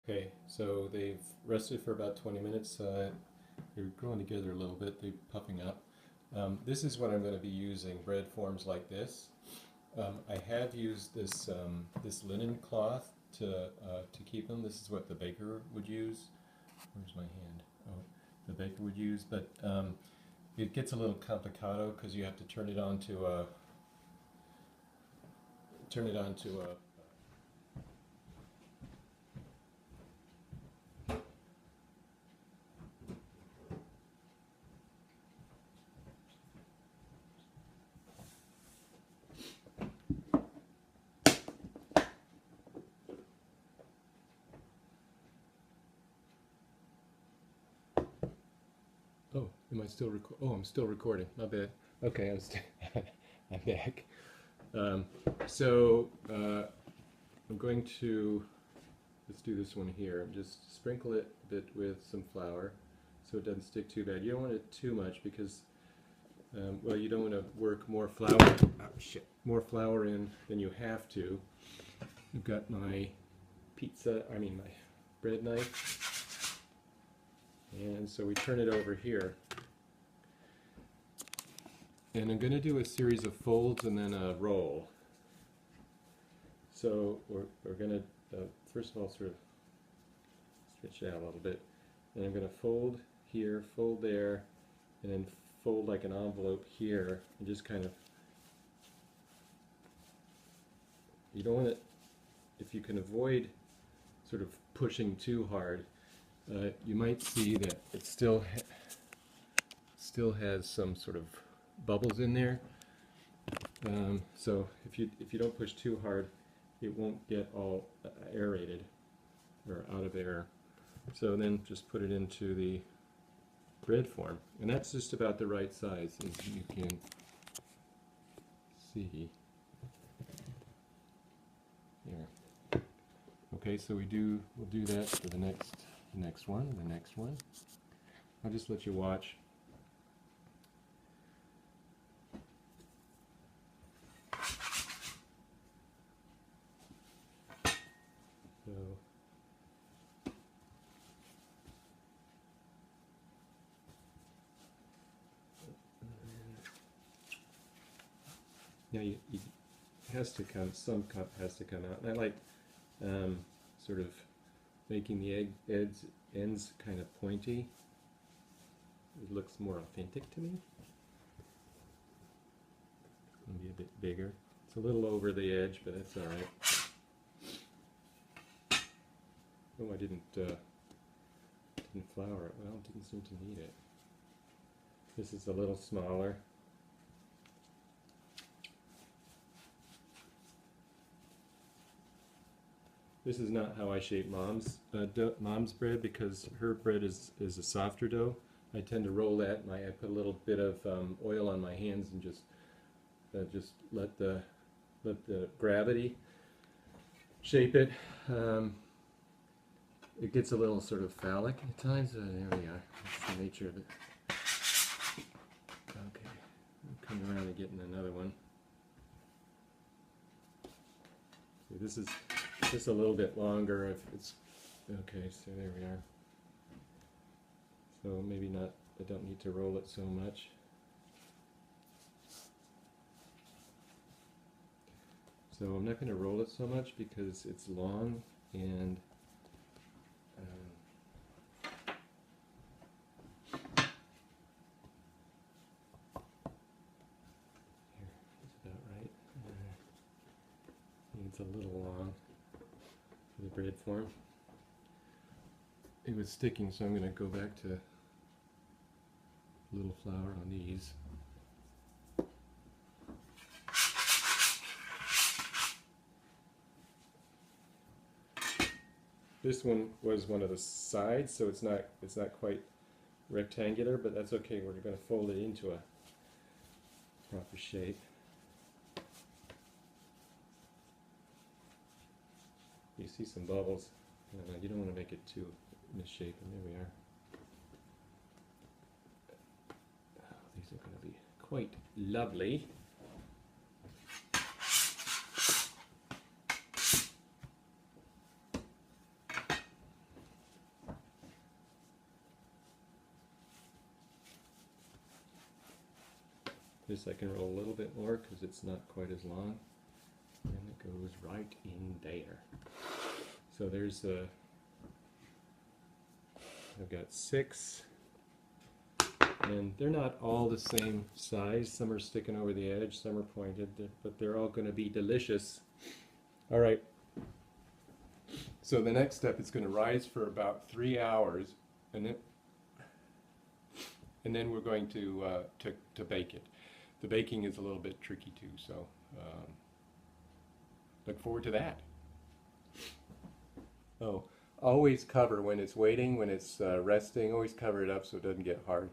Okay, so they've rested for about 20 minutes. They're growing together a little bit, they're puffing up. This is what I'm going to be using, bread forms like this. I have used this linen cloth to keep them. This is what the baker would use. Where's my hand? Oh, the baker would use, but it gets a little complicado because you have to turn it onto a Oh, am I still record? Oh, I'm still recording. My bad. Okay, I'm back. I'm going to let's do this one here. Just sprinkle it a bit with some flour, so it doesn't stick too bad. You don't want it too much because, well, you don't want to work more flour in than you have to. I've got my my bread knife. And so we turn it over here. And I'm going to do a series of folds and then a roll. So we're going to, first of all, sort of stretch it out a little bit. And I'm going to fold here, fold there, and then fold like an envelope here. And just kind of, you don't want it, if you can avoid sort of pushing too hard, you might see that it still has some sort of bubbles in there. So if you don't push too hard, it won't get all aerated or out of air. So then just put it into the bread form, and that's just about the right size, as you can see here. Okay, so we'll do that for the next one, and the next one. I'll just let you watch. So now it has to come, some cup has to come out. And I like sort of making the ends kind of pointy. It looks more authentic to me. It's going to be a bit bigger. It's a little over the edge, but that's all right. Oh, I didn't flour it. Well, it didn't seem to need it. This is a little smaller. This is not how I shape mom's bread, because her bread is a softer dough. I tend to roll that, and I put a little bit of oil on my hands and just let the gravity shape it. It gets a little sort of phallic at times. There we are. That's the nature of it. Okay, I'll come around and getting another one. See, this is just a little bit longer. If it's okay, so there we are. So maybe not. I don't need to roll it so much. So I'm not going to roll it so much because it's long, and it's a little long for the bread form. It was sticking, so I'm going to go back to a little flour on these. This one was one of the sides, so it's not quite rectangular, but that's okay. We're going to fold it into a proper shape. You see some bubbles. You don't want to make it too misshapen. There we are. Oh, these are going to be quite lovely. This I can roll a little bit more because it's not quite as long. And it goes right in there. So there's I've got 6. And they're not all the same size. Some are sticking over the edge, some are pointed, but they're all going to be delicious. All right. So the next step is going to rise for about 3 hours, and then we're going to bake it. The baking is a little bit tricky too, so look forward to that. Oh, always cover when it's waiting, when it's resting. Always cover it up so it doesn't get hard.